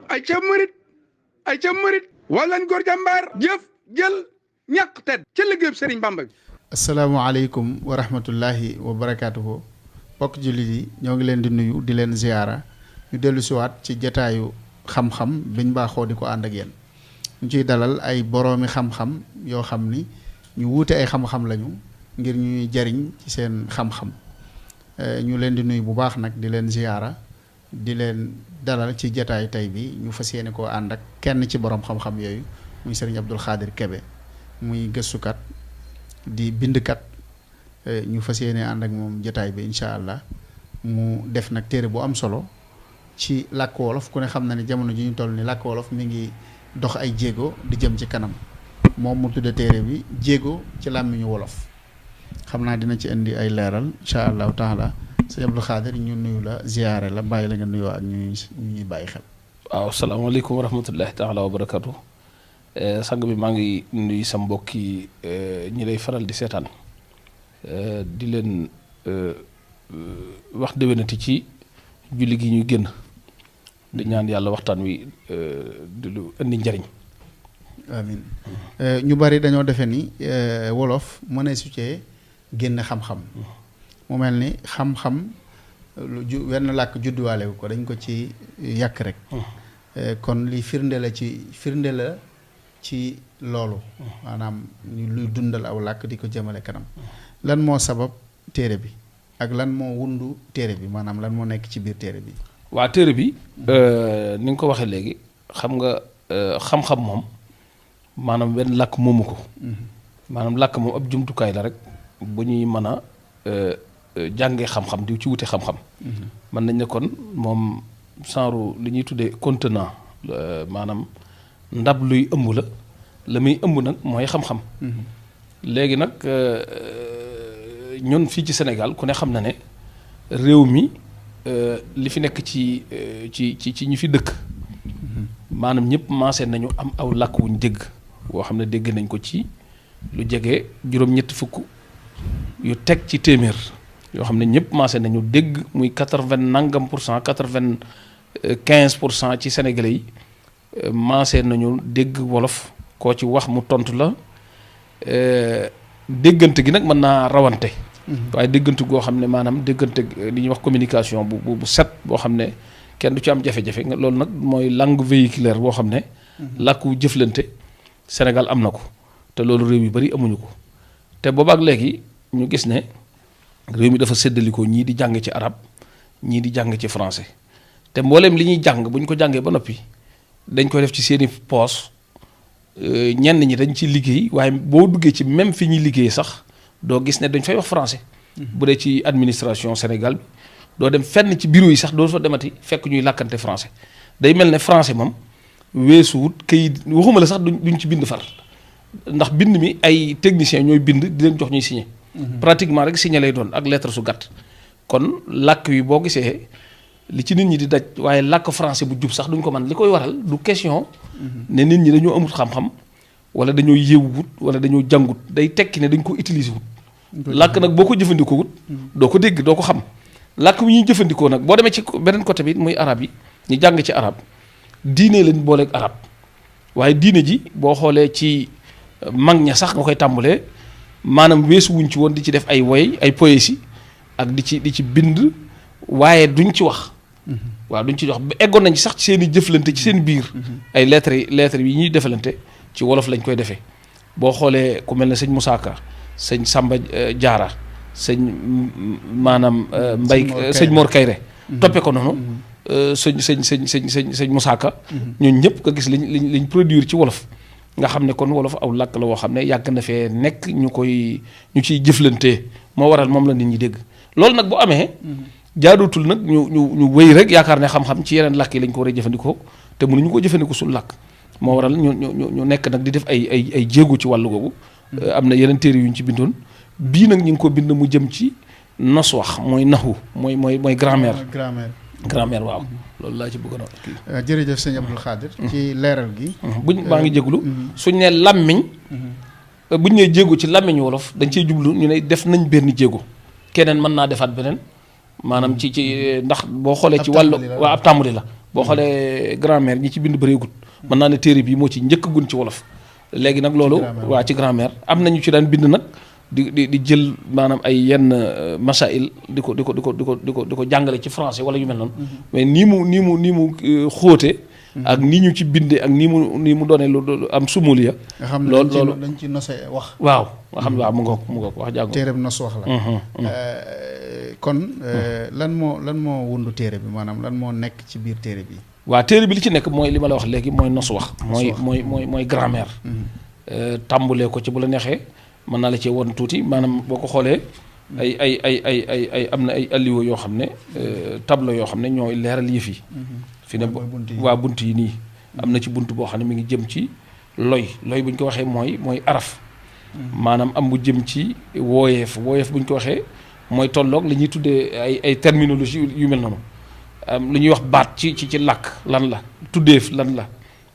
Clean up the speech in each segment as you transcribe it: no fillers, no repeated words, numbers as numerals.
ay ca murit walañ góor jàmbaar jëf jël ñàkk tedd ca liggéeyub Sëriñ Bamba bi. asalaamaaleykum wa rahmatullahi wa barakaatuhu. bokk jullit yi ñoo ngi leen di nuyu di leen ziyaara ñu dellu siwaat ci jataayu xam-xam biñ baaxoo di ko ànd ak yéen ñu ciy dalal ay boroomi xam-xam yoo xam ni ñu wuute ay xam-xam lañu ngir ñuy jariñ ci seen xam-xam ñu leen di nuyu bu baax nag di leen ziyaara di leen dalal ci jataayu tey bi ñu fas yéene koo ànd ak kenn ci borom xam-xam yooyu muy sëriñ Abdul Xaadir Kebe muy gëstukat di bindkat ñu fas yéene ànd ak moom jataay bi incha allah mu def nag téere bu am solo ci làkk wolof ku ne xam na ne jamono ji ñu toll ni làkk wolof mi ngi dox ay jéego di jëm ci kanam moom mu tudde téere bi jéego ci làmmiñu wolof xam naa dina ci indi ay leeral incha allahu taala sëñ Abdou Khadir ñu nuyu la ziyaare la bàyyi la nga nuyoo ak ñuy bàyyi xel. waaw salaamaaleykum wa rahmatullahi taala wa barakatu sang bi maa ngi nuyu sa mbokki ñi lay faral di seetaan di leen wax déwénati ci julli gi ñuy génn di ñaan yàlla waxtaan wi di lu indi njariñ. amin ñu bari dañoo defe ni wolof mënee su cee génn xam-xam mu mel ni xam-xam wenn làkk judduwaale ko dañ ko ci yàq rek kon li firnde la ci loolu maanaam luy dundal aw làkk di ko jëmale kanam lan moo sabab téere bi ak lan moo wundu téere bi maanaam lan moo nekk ci biir téere bi. waa téere bi ni nga ko waxee léegi xam nga xam-xam moom maanaam wenn làkk moomu ko maanaam làkk moom ab jumtukaay la rek bu ñuy mën a jàngee xam-xam di ci wute xam-xam mën nañ ne kon moom genre li ñuy tuddee contenant maanaam ndab luy ëmb la muy ëmb nag mooy xam-xam léegi nag ñun fii ci Sénégal ku ne xam na ne réew mi li fi nekk ci ñu fi dëkk maanaam ñëpp maase nañu am aw làkk wuñ dégg woo xam ne dégg nañ ko ci lu jege juróom-ñetti fukk yu teg ci téeméer yoo xam ne ñëpp maase nañu dégg muy 95% ci sénégalais yi maase nañu dégg wolof koo ci wax mu tontu la déggante gi nag mën naa rawante waaye déggante goo xam ne maanaam déggante li ñuy wax communication bu set boo xam ne kenn du ci am jafe-jafe loolu nag mooy langue véhiculaire boo xam ne làkku jëflante Sénégal am na ko te loolu réew yu bari amuñu ko te boobaak léegi ñu gis ne réew mi dafa séddalikoo ñii di jàng ci arab ñii di jàng ci français te mbooleem li ñuy jàng bu ñu ko jàngee ba noppi dañ koy def ci seeni poos ñenn ñi dañ ci liggéey waaye boo duggee ci même fi ñuy liggéey sax doo gis ne dañ fay wax français bu dee ci administration Sénégal bi doo dem fenn ci bureau yi sax doo fa demati fekk ñuy làkkante français day mel ne français moom weesuwut kayit waxuma la sax duñ ci bind far ndax bind mi ay techniciens ñooy bind di leen jox ñuy signé pratiquement rek signé lay doon ak lettre su gàtt kon làkk wi boo gisee li ci nit ñi di daj waaye làkk français bu jub sax duñ ko mën li koy waral du question ne nit ñi dañoo amut xam-xam wala dañoo yéewut wala dañoo jàngut day tekki ne dañ ko utiliser wut làkk nag boo ko jëfandikoo wut doo ko dégg doo ko xam làkk wi ñuy jëfandikoo nag boo demee ci beneen côté bi muy arab yi ñu jàng ci arab diine lañ booleeg arab waaye diine ji boo xoolee ci mag ña sax nga koy tàmbalee maanaam weesu wuñ ci woon di ci def ay woy ay poésie ak di ci bind waaye duñ ci wax waaw duñ ci wax ba eggoon nañ ci sax ci seen i jëflante ci seen biir ay lettres yi ñuy defalante ci wolof lañ koy defee boo xoolee ku mel ne sëñ Moussa Ka sëñ Samba Diarra sëñ maanaam Mbay sëñ Mor Kayre toppe ko noonu sëñ Moussa Ka ñooñu ñëpp nga gis liñ produire ci wolof nga xam ne kon wolof aw làkk la woo xam ne yàgg na fee nekk ñu ciy jëflantee moo waral moom la nit ñi dégg loolu nag bu amee jaadutul nag ñu wéy rek yaakaar ne xam-xam ci yeneen làkk yi lañ ko war a jëfandikoo te mënuñu ko jëfandikoo suñu làkk moo waral ñu nekk nag di def ay jéego ci wàllu googu am na yeneen téere yu ñu ci bindoon bii nag ñu ngi ko bind mu jëm ci nos wax mooy naxu mooy grammaire waaw loolu laa ci bëggoon a jërëjëf sëñ Abdou Khadir ci leeral gi maa ngi jéglu suñ ne làmmiñ buñ nee jéego ci làmmiñ wolof dañ ciy jublu ñu ne def nañ benn jéego keneen mën naa defaat beneen maanaam ci ndax boo xoolee ci wàllu waa ab tàmbali la boo xoolee grammaire ñi ci bind bëreegut mën naa ne téere bi moo ci njëkk gun ci wolof léegi nag loolu waa ci grammaire am nañu ci daan bind nag di jël maanaam ay yenn masail di ko jàngale ci français wala yu mel noonu mais nii mu xóote ak ni ñu ci bindee ak nii mu doonee lu am sumuliya nga xam ne loolu dañ ci nose wax waaw nga xam ne waaw mu ngoog wax jàngo téere bi nos wax la kon lan moo wundu téere bi maanaam lan moo nekk ci biir téere bi waaw téere bi li ci nekk mooy li ma la wax léegi mooy nos wax mooy grammaire tàmbulee ko ci bu la neexee mën naa la cee won tuuti maanaam boo ko xoolee ay am na ay alliwo yoo xam ne tableau yoo xam ne ñooy leeral yëf yi fi ne waa bunt yi nii am na ci bunt boo xam ne mi ngi jëm ci loy bu ñu ko waxee mooy araf maanaam am bu jëm ci wooyeef bu ñu ko waxee mooy tolloog li ñuy tuddee ay terminologie yu mel noonu lu ñuy wax baat ci làkk lan la tuddeef lan la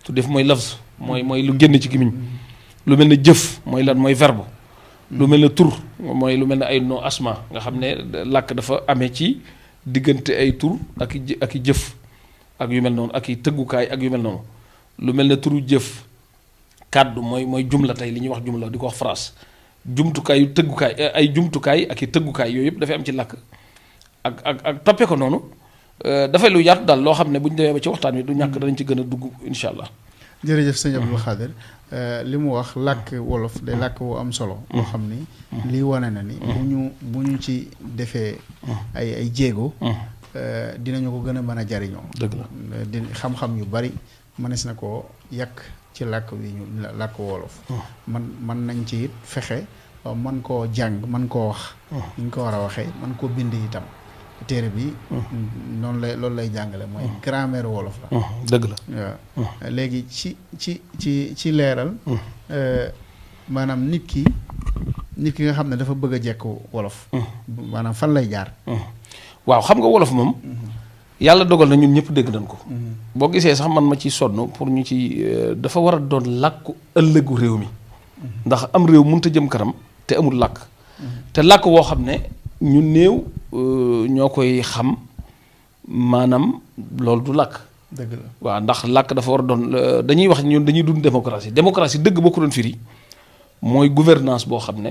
tuddeef mooy lafz mooy lu génn ci gémmiñ lu mel ne jëf mooy lan mooy verbe lu mel ne tur mooy lu mel ne ay no asma nga xam ne làkk dafa amee ci diggante ay tur ak i jëf ak yu mel noonu ak i tëggukaay ak yu mel noonu lu mel ne turu jëf kàddu mooy jumla tey li ñuy wax jumla di ko wax phrase jumtukaayu tëggukaay ay jumtukaay ak i tëggukaay yooyu yëpp dafay am ci làkk ak toppee ko noonu dafay lu yaatu daal loo xam ne bu ñu demee ba ci waxtaan wi du ñàkk danañ ci gën a dugg incha allah. jërëjëf sëñ Abdou Khadre li mu wax làkk wolof day làkk wu am solo boo xam ni lii wane na ni bu ñu ci defee ay jéego dinañu ko gën a mën a jariñoo dëgg la di xam-xam yu bari mënees na koo yàq ci làkk wi ñu làkk wolof man nañ ci it fexe man koo jàng man koo wax ñu ko war a waxee man koo bind itam téere bi loolu lay jàngale mooy grammaire wolof la dëgg la waaw léegi ci leeral maanaam nit ki nga xam ne dafa bëgg a jekk wolof maanaam fan lay jaar waaw xam nga wolof moom yàlla dogal na ñun ñëpp dégg nañ ko boo gisee sax man ma ci sonn pour ñu ci dafa war a doon làkku ëllëgu réew mi ndax am réew mënut a jëm kanam te amul làkk te làkk woo xam ne ñu néew ñoo koy xam maanaam loolu du làkk dëgg la waaw ndax làkk dafa war a doon dañuy wax ñun dañuy dund démocratie dëgg boo ko doon firi mooy gouvernance boo xam ne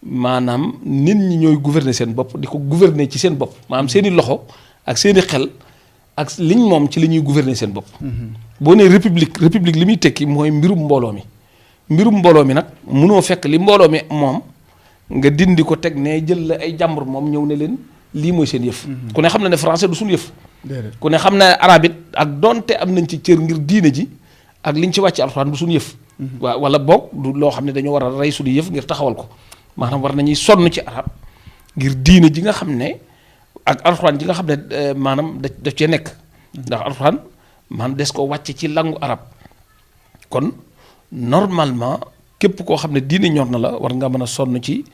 maanaam nit ñi ñooy gouverner seen bopp di ko gouverner ci seen bopp maanaam seeni loxo ak seeni xel ak liñ moom ci li ñuy gouverner seen bopp boo nee république li muy tekki mooy mbirum mbooloo mi nag munoo fekk li mbooloo mi moom nga dindi ko teg ne jël la ay jàmbur moom ñëw ne leen lii mooy seen yëf ku ne xam na ne français du suñu yëf ku ne xam na arabe it ak donte am nañ ci cër ngir diine ji ak liñ ci wàcc alxuraan du suñu yëf waaw wala boog du loo xam ne dañoo war a rey suñu yëf ngir taxawal ko maanaam war nañuy sonn ci arab ngir diine ji nga xam ne ak alxuraan ji nga xam ne maanaam daf cee nekk ndax alxuraan maanaam des ko wàcce ci langu arab kon normalement képp koo xam ne diine ñor na la war nga mën a sonn ci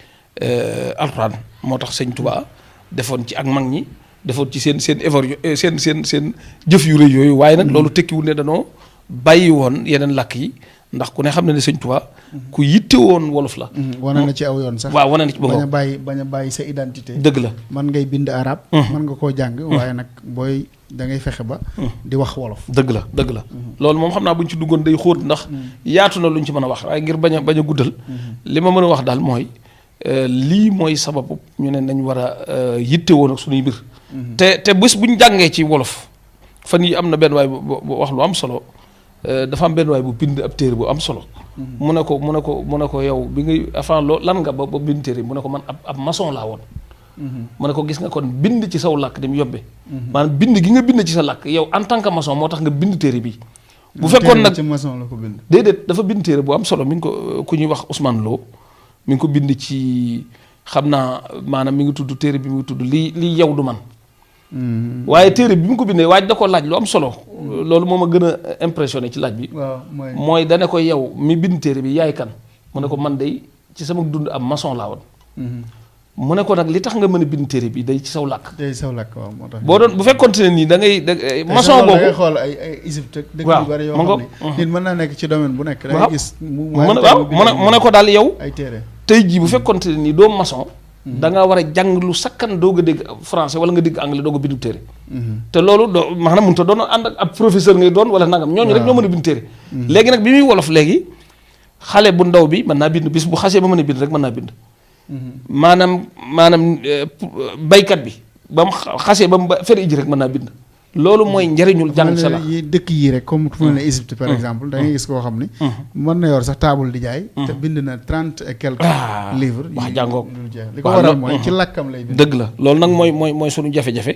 alxuraan moo tax sëñ Tuubaa defoon ci ak mag ñi defoon ci seen seen jëf yu rëy yooyu waaye nag loolu tekkiwul ne danoo bàyyi woon yeneen làkk yi ndax ku ne xam ne sëñ Tuubaa ku yitte woon wolof la. wane na ci aw yoon sax. waaw wane na ci bañ a bàyyi sa identité. dëgg la man ngay bind arab. mën nga koo jàng. waaye nag booy da ngay fexe ba. di wax wolof. dëgg la. loolu moom xam naa bu ñu ci duggoon day xóot ndax yaatu na lu ñu ci mën a wax waaye ngir bañ a guddal. li ma mën a wax daal mooy lii mooy sababu ñu ne nañ war a yitte woon ak suñuy mbir. te bés bu ñu jàngee ci wolof fan yi am na benn waay bu wax lu am solo. dafa am benn waay bu bind ab téere bu am solo. mu ne ko yow bi ngay avant loolu lan nga ba bind téere mu ne ko man ab maçon laa woon. mu ne ko gis nga kon bind ci saw làkk dem yobbe. maanaam bind gi nga bind ci sa làkk yow en tant que maçon moo tax nga bind téere bi. bu fekkoon nag ci maçon la ko bind. déedéet dafa bind téere bu am solo mi ngi ko ku ñuy wax Ousmane Lo mi ngi ko bind ci xam naa maanaam mi ngi tudd téere bi mi ngi tudd lii yow du man. waaye téere bi mu ko bindee waaj da ko laaj lu am solo loolu moo ma gën a impressionné ci laaj bi. mooy dane ko yow mi bind téere bi yaay kan mu ne ko man day ci sama dund am maçon laa woon. mu ne ko nag li tax nga mën a bind téere bi day ci saw làkk. day saw làkk waaw moo tax. boo doon bu fekkoon ne nii da ngay. maçon boobu da ngay xool ay Égypte. dëkk yu bari yoo xam ne nit mën naa nekk ci domaine bu nekk. da ngay gis mu ne ko daal yow. ay téere tey jii bu fekkoon ne nii doo maçon. da ngaa war a jàng lu sakkan doog a dégg français wala nga dégg anglais doog a bindu téere. te loolu doo maanaam mënut a doon ànd ak ab professeur ngay doon wala nangam ñooñu rek ñoo mën a bind téere léegi nag bi muy wolof léegi xale bu ndaw bi mën naa bind bis bu xasee ba mën a bind rek mën naa bind maanaam baykat bi ba mu xasee ba mu fer iji rek mën naa bind loolu mooy njëriñul jàng sa la yi dëkk yii rek comme fu mel ne Égypte par exemple da ngay gis koo xam ni mën na yor sax taabul di jaay te bind na 30 et quelques livres wax jàngoog li ko waral mooy ci làkkam lay bind dëgg la loolu nag mooy suñu jafe-jafe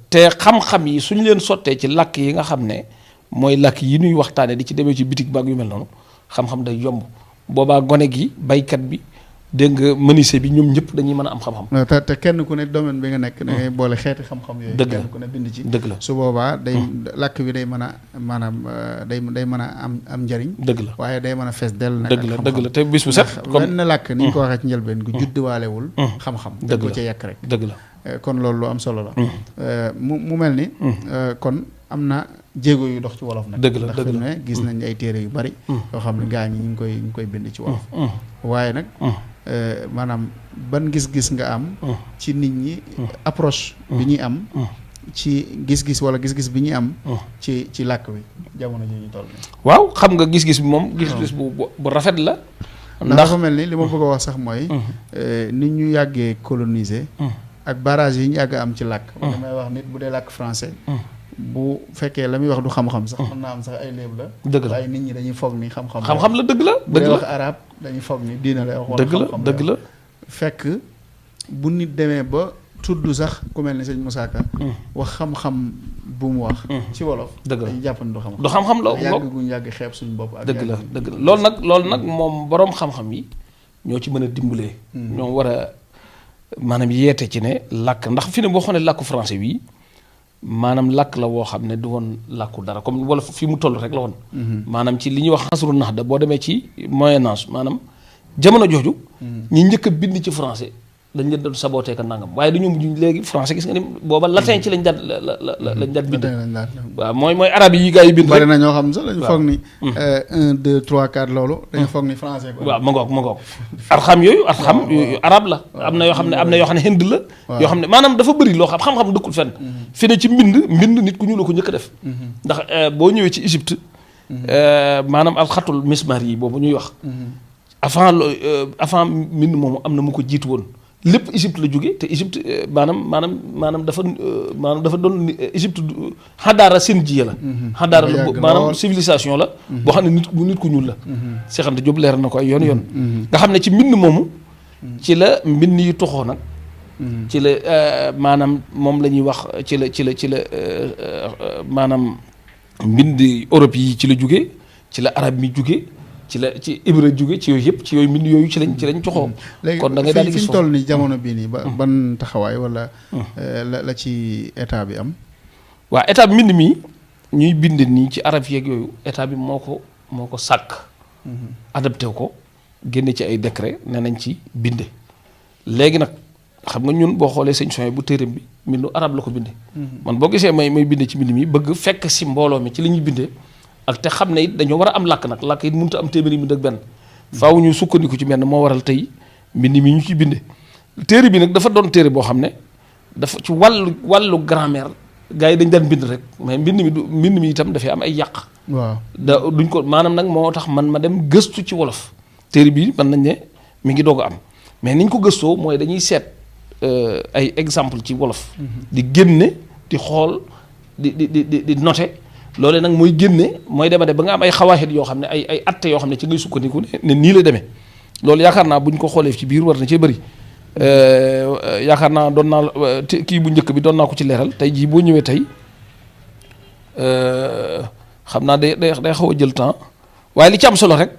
te xam-xam yi suñu leen sottee ci làkk yi nga xam ne mooy làkk yi ñuy waxtaane di ci demee ci bitig baag yu mel noonu xam-xam day yomb boobaa gone gi baykat bi dégg nga menuisier bi ñoom ñëpp dañuy mën a am xam-xam. te kenn ku ne domaine bi nga nekk da ngay boole xeeti xam-xam yooyu. dëgg la kenn ku ne bind ci. dëgg la su boobaa day làkk bi day mën a maanaam day mën a am njariñ. dëgg la waaye day mën a fees dell. nag dëgg la te bis bu set. comme benn làkk ni ñu ko waxee ci njëlbeen gu juddiwaalewul. xam-xam dëgg ko la ca yekk rek. dëgg la kon loolu lu am solo la. mu mel ni. kon am na jéego yu dox ci wolof nag. dëgg la ndax fi mu ne gis nañ ay téere yu bari. yoo xam ne gaa ñi ñu ngi koy bind ci wolof. waaye nag. maanaam ban gis-gis nga am. ci nit ñi approche bi ñuy am. ci gis-gis wala gis-gis bi ñuy am. ci làkk wi jamono ji ñu toll nii. waaw xam nga gis-gis bi moom. gis-gis bu rafet la. ndax dafa mel ni li ma bëgg a wax sax mooy. nit ñu yàggee coloniser. ak barrage yi ñu yàgg am ci làkk. damay wax nit bu dee làkk français. bu fekkee la muy wax du xam-xam sax mën naa am sax ay léeb la. dëgg la waaye nit ñi dañuy foog ni xam-xam. xam-xam la dëgg la dëgg la wax arab dañuy foog ni diina lay wax. dëgg la dëgg la fekk bu nit demee ba tudd sax ku mel ni sëñ Moussa Ka wax xam-xam bu mu wax. ci wolof. dëgg la dañuy jàpp ni du xam-xam. du xam-xam la yàgg guñ yàgg xeeb suñu bopp. ak dëgg la dëgg la loolu nag moom boroom xam-xam yi ñoo ci mën a dimbalee. ñoom war a maanaam yeete ci ne làkk ndax fi ne boo xoolee làkku français wi. maanaam làkk la woo xam ne du woon làkku dara comme wala fi mu toll rek la woon. maanaam ci li ñuy wax xasru nax da boo demee ci moyen âge maanaam jamono jooju. ñi njëkk a bind ci français dañ leen doon saboté ka nangam waaye dañoo mujj léegi français gis nga ni booba latin ci lañ daan lañ daan bind. waaw mooy arab yi gaa yi bind. bari na ñoo xam sax dañu foog ni. 1 2 3 4 loolu. dañu foog ni français ko. waaw ma ngoog arxam yooyu arab la. am na yoo xam ne hind la. yoo xam ne maanaam dafa bëri loo xam-xam dëkkul fenn. fi ne ci mbind nit ku ñu la ko njëkk a def. ndax boo ñëwee ci Égypte. maanaam alxatul mismar yi boobu ñuy wax. avant mbind moomu am na mu ko jiitu woon. lépp Égypte la jóge te Égypte maanaam dafa doon Égypte xadaara seen jiya la. xadaara la maanaam civilisation la. boo xam ne nit ku ñuul la. Cheikh Anta Diop leeral na ko ay yoon. nga xam ne ci mbind moomu. ci la mbind yu toxoo nag. ci la maanaam moom la ñuy wax ci la maanaam mbind Europe yi ci la jóge ci la arab mi jóge ci hébreu jóge ci yooyu yëpp ci yooyu mbind yooyu ci lañ joxoo kon da ngay daal di gis fi ñu toll nii jamono bii nii ban taxawaay wala la ci état bi am. waaw état bi mbind mi ñuy bind nii ci arab yeeg yooyu état bi moo ko sàkk. adapté ko génne ci ay décret ne nañ ci binde léegi nag xam nga ñun boo xoolee sëñ Sonia bu téereem bi mbindu arab la ko binde man boo gisee may binde ci mbind mi bëgg fekk si mbooloo mi ci li ñuy bindee. ak te xam ne it dañoo war a am làkk nag làkk it mënut a am téeméeri mbind ak benn faaw ñu sukkandiku ci benn moo waral tey mbind mi ñu ci binde téere bi nag dafa doon téere boo xam ne dafa ci wàllu grammaire gars yi dañ daan bind rek mais mbind mi itam dafay am ay yàq. waaw duñ ko maanaam nag moo tax man ma dem gëstu ci wolof téere bi mën nañ ne mi ngi doog a am mais niñ ko gëstoo mooy dañuy seet ay exemple ci wolof. di génne di xool di noter. loolee nag mooy génne mooy demade ba nga am ay xawaaxit yoo xam ne ay atte yoo xam ne ci ngay sukkandiku ne nii la demee loolu yaakaar naa bu ñu ko xoolee ci biir war na cee bëri yaakaar naa doon naa kii bu njëkk bi doon naa ko ci leeral tey jii boo ñëwee tey xam naa day xaw a jël temps waaye li ci am solo rek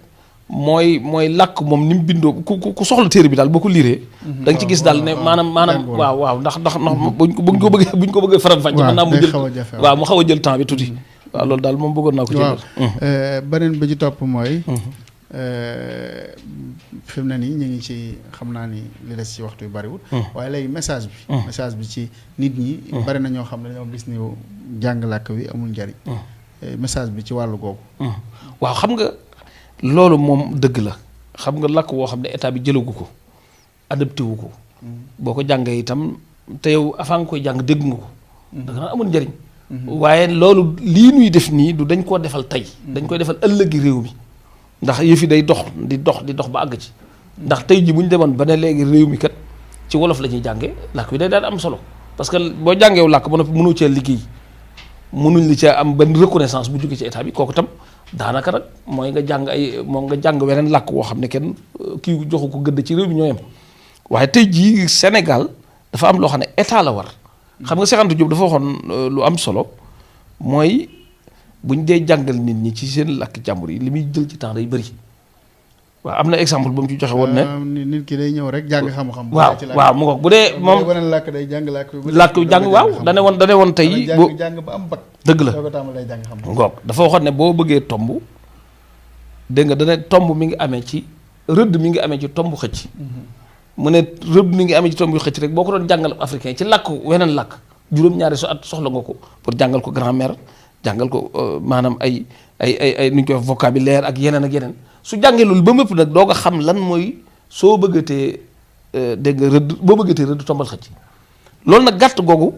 mooy làkk moom ni mu bindoo ku soxla téere bi daal boo ko liiree. da nga ci gis daal ne maanaam waaw ndax buñ ko bëggee faram fàcce mën naa mu jël waaw mu xaw a jël temps bi tuuti. waaw loolu daal moom bëggoon naa ko jël. beneen bi ci topp mooy. fi mu ne nii ñu ngi ci xam naa ni li des ci waxtu yu bariwul. waaye léegi message bi. message bi ci nit ñi. bari na ñoo xam ne dañoo gis ni jàng làkk wi amul njariñ. message bi ci wàllu googu. waaw xam nga loolu moom dëgg la xam nga làkk woo xam ne état bi jëlagu ko adapté wu ko. boo ko jàngee itam te yow avant nga koy jàng dégg nga ko. da nga naan amul njëriñ. waaye loolu lii nuy def nii du dañ koo defal tey. dañ koy defal ëllëgi réew mi ndax yëf yi day dox di dox ba àgg ci. ndax tey ji bu ñu demoon ba ne léegi réew mi kat ci wolof la ñuy jàngee làkk wi day daal am solo parce que boo jàngeewu làkk ba noppi mënoo cee liggéey mënuñ li cee am benn reconnaissance bu jóge ci état bi kooku tam daanaka nag mooy nga jàng weneen làkk woo xam ne kenn kii joxu ko gëdd ci réew mi ñoo yem waaye tey jii Sénégal dafa am loo xam ne état la war. xam nga Cheikh Anta Diop dafa waxoon lu am solo mooy bu ñu dee jàngal nit ñi ci seen làkk jàmbur yi li muy jël ci temps day bëri waaw am na exemple ba mu ci joxe woon ne. nit ki day ñëw rek jàng xam-xam. waaw mu ko bu dee moom beneen làkk day jàng làkk jàng waaw dane woon tey. jàng ba am bac. dëgg la soo ko tàmbalee jàng xam-xam. ngoog dafa waxoon ne boo bëggee tomb dégg nga dana tomb mi ngi amee ci rëdd mi ngi amee ci tomb xëcc. mu ne rëbb mi ngi amee ci tomb yu xëcc rek boo ko doon jàngal africain ci làkk weneen làkk juróom-ñaari at soxla nga ko pour jàngal ko grammaire jàngal ko maanaam ay nu ñu koy vocabulaire ak yeneen su jàngee loolu ba mépp nag doo ko xam lan mooy soo bëggatee dégg nga rëdd boo bëggatee rëdd tombal xëcc loolu nag gàtt googu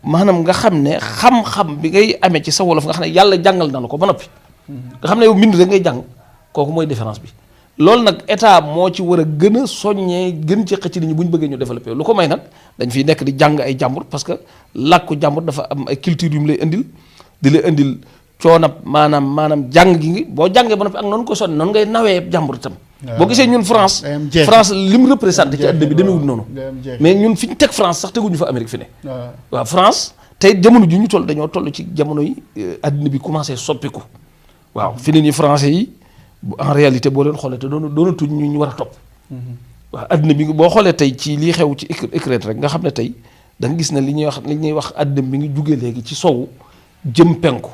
maanaam nga xam ne xam-xam bi ngay amee ci sa wolof nga xam ne yàlla jàngal na la ko ba noppi nga xam ne yow mbind rek ngay jàng kooku mooy différence bi loolu nag état moo ci war a gën a soññee gën ci xëcc nit ñi bu ñu bëggee ñu développé lu ko may nag dañ fiy nekk di jàng ay jàmbur parce que làkku jàmbur dafa am ay culture yu mu lay indil di la indil coonab maanaam jàng gi ngi boo jàngee ba noppi ak noonu ko sonn noonu ngay nawee jàmbur itam boo gisee ñun France li mu représenté ci àddina bi demeewul noonu mais ñun fi ñu teg France sax teguñu fa Amérique fi ne waaw France tey jamono ji ñu toll dañoo toll ci jamono yi àddina bi commencé soppiku waaw fi ne nii français yi en réalité boo leen xoolee te doonatuñ ñu war a topp waaw àddina bi boo xoolee tey ci lii xew ci Ukraine rek nga xam ne tey da nga gis ne li ñuy wax àddina bi ngi jugee léegi ci sowu jëm penku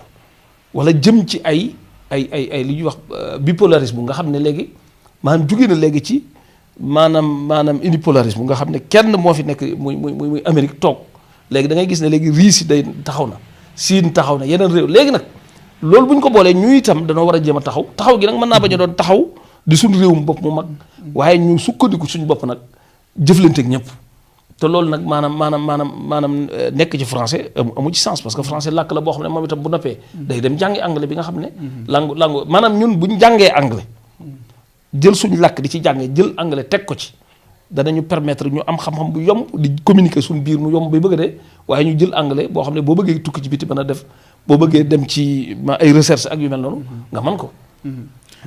wala jëm ci ay li ñuy wax bipolarisme nga xam ne léegi maanaam jugee na léegi ci maanaam unipolarisme nga xam ne kenn moo fi nekk muy Amérique toog léegi da ngay gis ne léegi Russie day taxaw na Chine taxaw na yeneen réew léegi nag loolu bu ñu ko boolee ñu itam danoo war a jéem a taxaw gi nag mën naa bañ a doon taxaw di suñu réewum bopp mu mag waaye ñu sukkandiku suñu bopp nag jëflante ak ñëpp te loolu nag maanaam nekk ci français amu ci sens parce que français làkk la boo xam ne moom itam bu noppee day dem jàngi anglais bi nga xam ne langue maanaam ñun bu ñu jàngee anglais jël suñu làkk di ci jàngee jël anglais teg ko ci danañu permettre ñu am xam-xam bu yomb di communiquer suñu biir mu yomb bay bëgg a dee waaye ñu jël anglais boo xam ne boo bëggee tukki ci biti mën a def boo bëggee dem ci ay recherche ak yu mel noonu nga mën ko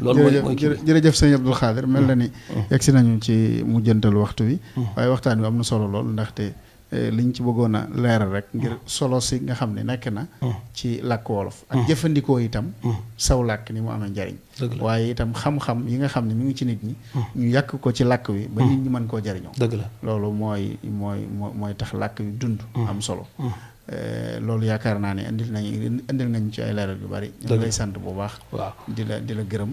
loolu mooy jërëjëf sëñ Abdou Khadre mel na ni yegsi nañu ci mujjantal waxtu wi waaye waxtaan wi am na solo lool ndaxte liñ ci bëggoon a leeral rek ngir solo si nga xam ne nekk na ci làkk wolof ak jëfandikoo itam saw làkk ni mu amee njariñ waaye itam xam-xam yi nga xam ne mi ngi ci nit ñi ñu yàq ko ci làkk wi ba nit ñi mën koo jariñoo dëgg la loolu mooy tax làkk wi dund am solo loolu yaakaar naa ne indil nañ ci ay leeral yu bari ñu lay sant bu baax waaw di la gërëm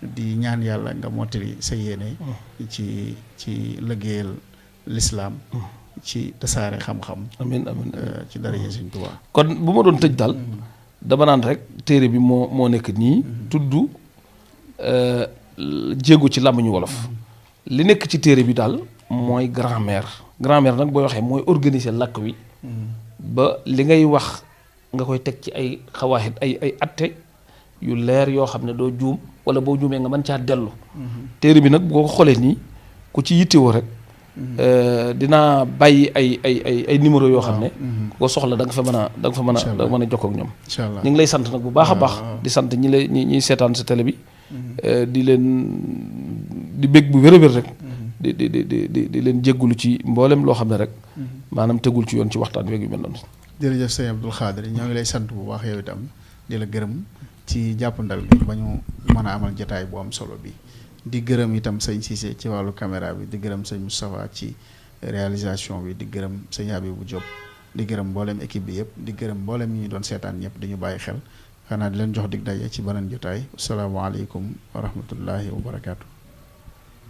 di ñaan yàlla nga mottali sa yéene ci liggéeyal lislaam ci tasaare xam-xam amiin ci daraja Sëñ Tuubaa kon bu ma doon tëj daal dama naan rek téere bi moo nekk nii tudd jéego ci làmmiñu wolof li nekk ci téere bi daal mooy grammaire nag booy waxee mooy organiser làkk wi ba li ngay wax nga koy teg ci ay xawaaxit ay atte yu leer yoo xam ne doo juum wala boo juumee nga mën caa dellu téere bi nag boo ko xoolee nii ku ci yittewoo rek dinaa bàyyi ay numéro yoo xam ne ku ko soxla da nga fa mën a jokkoo ak ñoom ñu ngi lay sant nag bu baax a baax di sant ñiy seetaan sa télé bi di bég bu wér-wér rek di leen jéggulu ci mboolem loo xam ne rek maanaam tegul ci yoon ci waxtaan weeg yu mel noonu jërëjëf sëñ Abdou Khadre ñoo ngi lay sant bu baax yow itam di la gërëm ci jàppandal bi ba ñu mën a amal jotaay bu am solo bi di gërëm itam sëñ Cissé ci wàllu caméra bi di gërëm sëñ Moustapha ci réalisation bi di gërëm sëñ Habibou Diop di gërëm mboolem équipe bi yëpp di gërëm mboolem ñi ñu doon seetaan ñëpp di ñu bàyyi xel xanaa di leen jox dig daje ci beneen jotaay asalaamaaleykum wa rahmatullahi wa barakaatu.